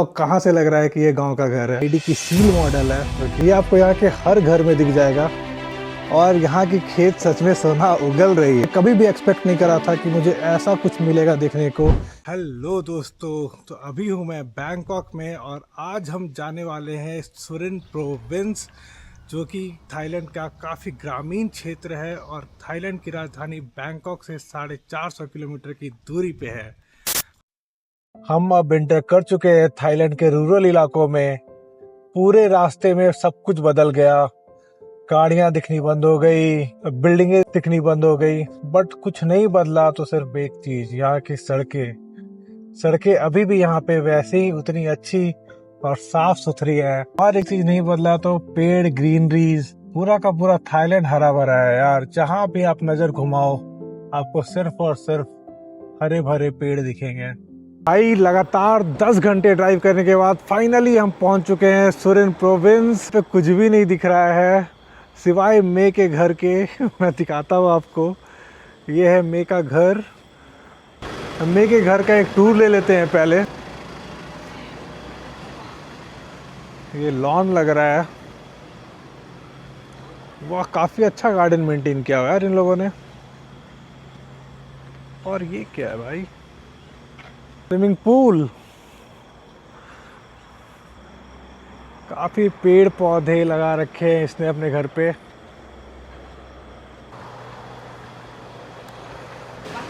और कहाँ से लग रहा है कि ये गांव का घर है। आईडी की सील मॉडल है, ये आपको यहाँ के हर घर में दिख जाएगा। और यहाँ की खेत सच में सोना उगल रही है। कभी भी एक्सपेक्ट नहीं करा था कि मुझे ऐसा कुछ मिलेगा देखने को। हेलो दोस्तों, तो अभी हूँ मैं बैंकॉक में और आज हम जाने वाले हैं सुरिन प्रोविंस, जो कि थाईलैंड का काफ़ी ग्रामीण क्षेत्र है और थाईलैंड की राजधानी बैंकॉक से 450 किलोमीटर की दूरी पे है। हम अब इंटर कर चुके हैं थाईलैंड के रूरल इलाकों में। पूरे रास्ते में सब कुछ बदल गया। गाड़ियां दिखनी बंद हो गई, बिल्डिंगें दिखनी बंद हो गई, बट कुछ नहीं बदला। तो सिर्फ एक चीज, यहाँ की सड़कें अभी भी यहाँ पे वैसे ही उतनी अच्छी और साफ सुथरी है। और एक चीज नहीं बदला, तो पेड़, ग्रीनरीज, पूरा का पूरा थाईलैंड हरा भरा है यार। जहाँ भी आप नजर घुमाओ आपको सिर्फ और सिर्फ हरे भरे पेड़ दिखेंगे। भाई लगातार 10 घंटे ड्राइव करने के बाद फाइनली हम पहुंच चुके हैं सुरिन प्रोविंस पे। कुछ भी नहीं दिख रहा है सिवाय मे के घर के। मैं दिखाता हूँ आपको, ये है मे का घर। मे के घर का एक टूर ले लेते हैं पहले। ये लॉन लग रहा है, वाह काफ़ी अच्छा गार्डन मेंटेन किया हुआ है यार इन लोगों ने। और ये क्या है भाई, स्विमिंग पूल। काफी पेड़ पौधे लगा रखे हैं इसने अपने घर पे।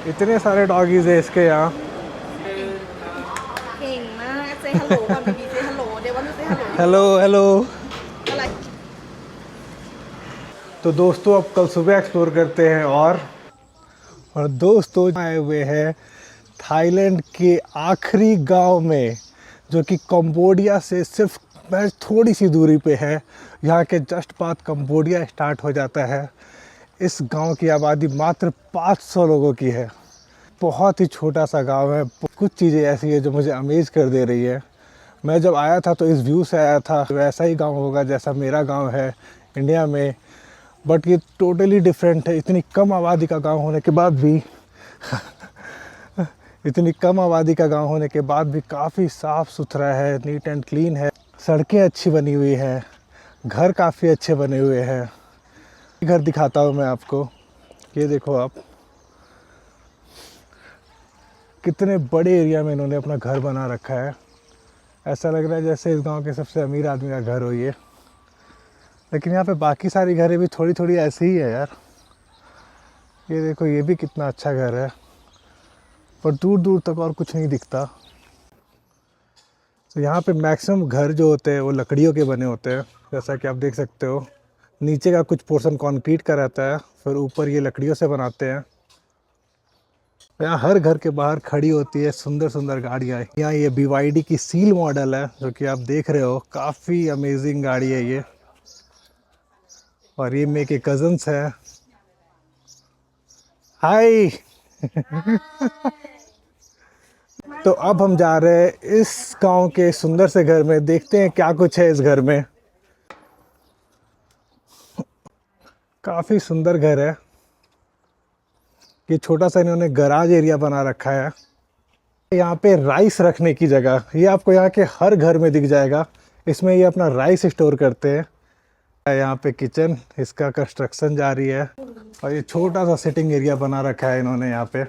इतने सारे डॉगीज है इसके यहाँ। เก่งมาก say hello ก่อน baby say hello they want to say hello hello hello. อะไร तो दोस्तों अब कल सुबह एक्सप्लोर करते हैं। और दोस्तों आए हुए हैं थाईलैंड के आखिरी गांव में, जो कि कंबोडिया से सिर्फ महज थोड़ी सी दूरी पे है। यहाँ के जस्ट बाद कंबोडिया स्टार्ट हो जाता है। इस गांव की आबादी मात्र 500 लोगों की है। बहुत ही छोटा सा गांव है। कुछ चीज़ें ऐसी है जो मुझे अमेज कर दे रही है। मैं जब आया था तो इस व्यू से आया था, वैसा ही गांव होगा जैसा मेरा गांव है इंडिया में, बट ये टोटली डिफरेंट है। इतनी कम आबादी का गांव होने के बाद भी इतनी कम आबादी का गांव होने के बाद भी काफ़ी साफ़ सुथरा है, नीट एंड क्लीन है। सड़कें अच्छी बनी हुई हैं, घर काफ़ी अच्छे बने हुए हैं। घर दिखाता हूँ मैं आपको, ये देखो आप, कितने बड़े एरिया में इन्होंने अपना घर बना रखा है। ऐसा लग रहा है जैसे इस गांव के सबसे अमीर आदमी का घर हो ये। लेकिन यहाँ पे बाकी सारी घरें भी थोड़ी थोड़ी ऐसी ही है यार। ये देखो, ये भी कितना अच्छा घर है, पर दूर दूर तक और कुछ नहीं दिखता। तो यहाँ पे मैक्सिमम घर जो होते हैं वो लकड़ियों के बने होते हैं, जैसा कि आप देख सकते हो। नीचे का कुछ पोर्शन कंक्रीट का रहता है, फिर ऊपर ये लकड़ियों से बनाते हैं। यहाँ हर घर के बाहर खड़ी होती है सुंदर सुंदर गाड़ियाँ। यहाँ ये BYD की सील मॉडल है, जो कि आप देख रहे हो। काफ़ी अमेजिंग गाड़ी है ये। और ये मेरे कजन्स हैं। हाय। तो अब हम जा रहे हैं इस गांव के सुंदर से घर में, देखते हैं क्या कुछ है इस घर में। काफ़ी सुंदर घर है। ये छोटा सा इन्होंने गराज एरिया बना रखा है। यहाँ पे राइस रखने की जगह, ये आपको यहाँ के हर घर में दिख जाएगा। इसमें ये अपना राइस स्टोर करते हैं। यहाँ पे किचन, इसका कंस्ट्रक्शन जारी है। और ये छोटा सा सिटिंग एरिया बना रखा है इन्होंने यहाँ पे।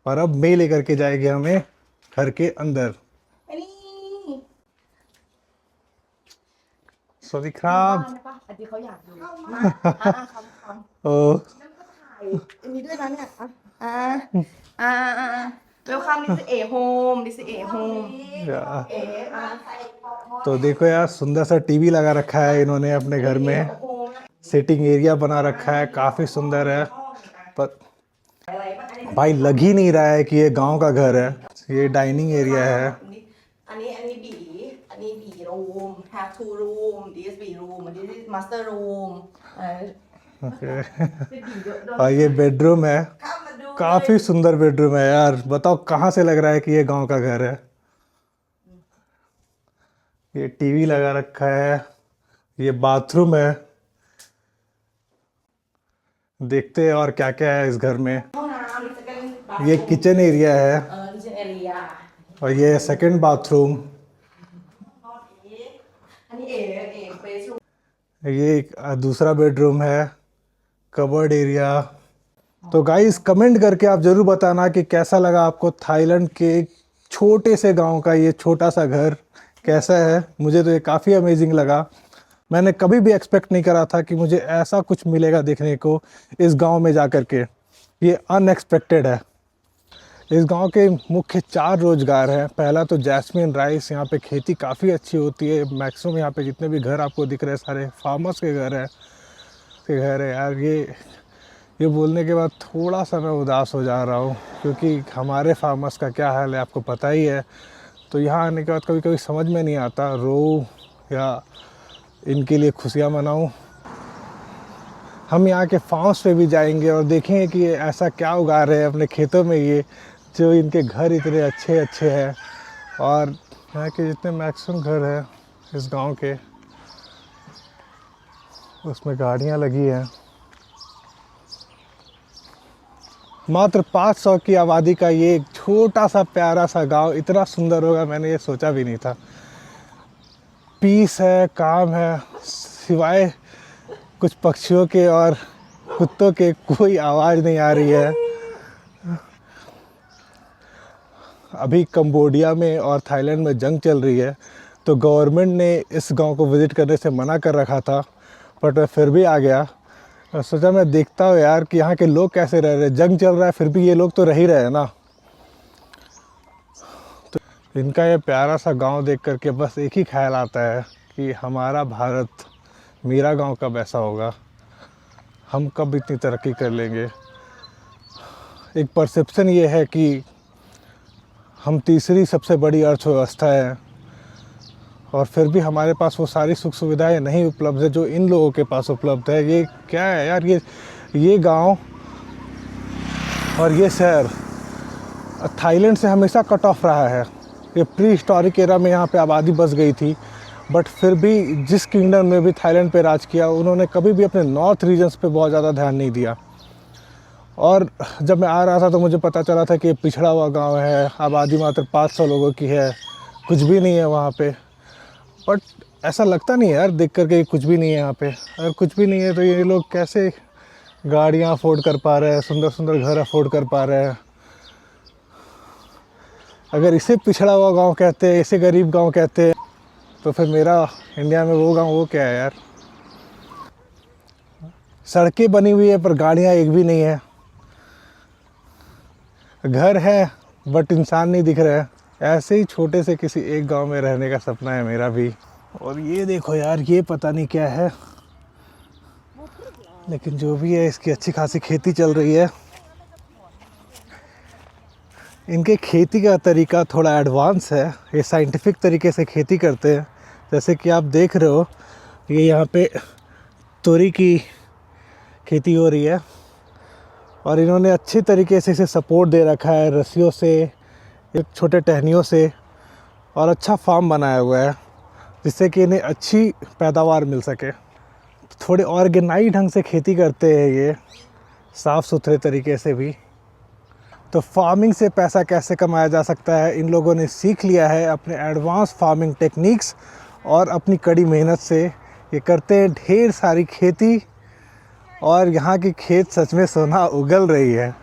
और अब मैं लेकर के जाएगी हमें घर के अंदर। อันนี้ सॉरी บ้า खराब। นนะปะอันที่เขาอยากดูมาคำ ओ อันนี้ด้วยนะเนี่ยwelcome this is a home this is a home या। เอ๋อ่ะ तो देखो यार, सुंदर सा टीवी लगा रखा है इन्होंने अपने घर में। सिटिंग एरिया बना रखा है, काफ़ी सुंदर है। पर भाई लग ही नहीं रहा है कि ये गांव का घर है। ये डाइनिंग एरिया है। อันนี้บีรูม have two room this B room this is master room और ये बेडरूम है, काफ़ी सुंदर बेडरूम है यार। बताओ कहाँ से लग रहा है कि ये गांव का घर है। ये टीवी लगा रखा है, ये बाथरूम है। देखते हैं और क्या क्या है इस घर में। ห้องน้ำ ये किचन एरिया है। किचन एरिया और ये सेकंड बाथरूम, อันนี้เอเบสรูม ये एक दूसरा बेडरूम है, कबर्ड एरिया। तो गाइस कमेंट करके आप ज़रूर बताना कि कैसा लगा आपको थाईलैंड के एक छोटे से गांव का ये छोटा सा घर कैसा है। मुझे तो ये काफ़ी अमेजिंग लगा। मैंने कभी भी एक्सपेक्ट नहीं करा था कि मुझे ऐसा कुछ मिलेगा देखने को इस गांव में जा कर के। ये अनएक्सपेक्टेड है। इस गांव के मुख्य 4 रोज़गार हैं। पहला तो जैस्मिन राइस, यहाँ पे खेती काफ़ी अच्छी होती है। मैक्सिमम यहाँ पे जितने भी घर आपको दिख रहे हैं सारे फार्मर्स के घर है यार। ये बोलने के बाद थोड़ा सा मैं उदास हो जा रहा हूँ, क्योंकि हमारे फार्मर्स का क्या हाल है आपको पता ही है। तो यहाँ आने के बाद कभी कभी समझ में नहीं आता रो या इनके लिए खुशियाँ मनाऊँ। हम यहाँ के फार्म्स पे भी जाएंगे और देखेंगे कि ये ऐसा क्या उगा रहे हैं अपने खेतों में, ये जो इनके घर इतने अच्छे अच्छे हैं। और यहाँ के जितने मैक्सिमम घर हैं इस गांव के, उसमें गाड़ियाँ लगी हैं। मात्र 500 की आबादी का ये एक छोटा सा प्यारा सा गांव इतना सुंदर होगा मैंने ये सोचा भी नहीं था। पीस है, काम है, सिवाय कुछ पक्षियों के और कुत्तों के कोई आवाज़ नहीं आ रही है। अभी कंबोडिया में और थाईलैंड में जंग चल रही है, तो गवर्नमेंट ने इस गांव को विज़िट करने से मना कर रखा था, बट मैं फिर भी आ गया। सोचा मैं देखता हूँ यार कि यहाँ के लोग कैसे रह रहे हैं। जंग चल रहा है फिर भी ये लोग तो रह ही रहे हैं ना। तो इनका ये प्यारा सा गांव देख करके बस एक ही ख्याल आता है कि हमारा भारत, मेरा गांव कब ऐसा होगा, हम कब इतनी तरक्की कर लेंगे। एक परसेप्शन ये है कि हम तीसरी सबसे बड़ी अर्थव्यवस्था है और फिर भी हमारे पास वो सारी सुख सुविधाएं नहीं उपलब्ध है जो इन लोगों के पास उपलब्ध है। ये क्या है यार, ये गांव और ये शहर थाईलैंड से हमेशा कट ऑफ रहा है। ये प्री हिस्टोरिक एरा में यहाँ पे आबादी बस गई थी, बट फिर भी जिस किंगडम ने भी थाईलैंड पे राज किया उन्होंने कभी भी अपने नॉर्थ रीजन्स पे बहुत ज़्यादा ध्यान नहीं दिया। और जब मैं आ रहा था तो मुझे पता चला था कि ये पिछड़ा हुआ गांव है, आबादी मात्र 500 लोगों की है, कुछ भी नहीं है वहाँ पे। बट ऐसा लगता नहीं है यार देख कर के कुछ भी नहीं है यहाँ पे। अगर कुछ भी नहीं है तो ये लोग कैसे गाड़ियाँ अफोर्ड कर पा रहे हैं, सुंदर सुंदर घर अफोर्ड कर पा रहे हैं। अगर इसे पिछड़ा हुआ गांव कहते हैं, इसे गरीब गांव कहते हैं, तो फिर मेरा इंडिया में वो गांव वो क्या है यार। सड़कें बनी हुई है पर गाड़ियाँ एक भी नहीं है, घर है बट इंसान नहीं दिख रहा है। ऐसे ही छोटे से किसी एक गांव में रहने का सपना है मेरा भी। और ये देखो यार, ये पता नहीं क्या है, लेकिन जो भी है इसकी अच्छी खासी खेती चल रही है। इनके खेती का तरीका थोड़ा एडवांस है, ये साइंटिफिक तरीके से खेती करते हैं। जैसे कि आप देख रहे हो ये यहाँ पे तोरी की खेती हो रही है और इन्होंने अच्छी तरीके से इसे सपोर्ट दे रखा है रस्सियों से, एक छोटे टहनियों से, और अच्छा फार्म बनाया हुआ है जिससे कि इन्हें अच्छी पैदावार मिल सके। थोड़े ऑर्गेनाइज ढंग से खेती करते हैं ये, साफ़ सुथरे तरीके से भी। तो फार्मिंग से पैसा कैसे कमाया जा सकता है इन लोगों ने सीख लिया है अपने एडवांस फार्मिंग टेक्निक्स और अपनी कड़ी मेहनत से। ये करते हैं ढेर सारी खेती और यहाँ की खेत सच में सोना उगल रही है।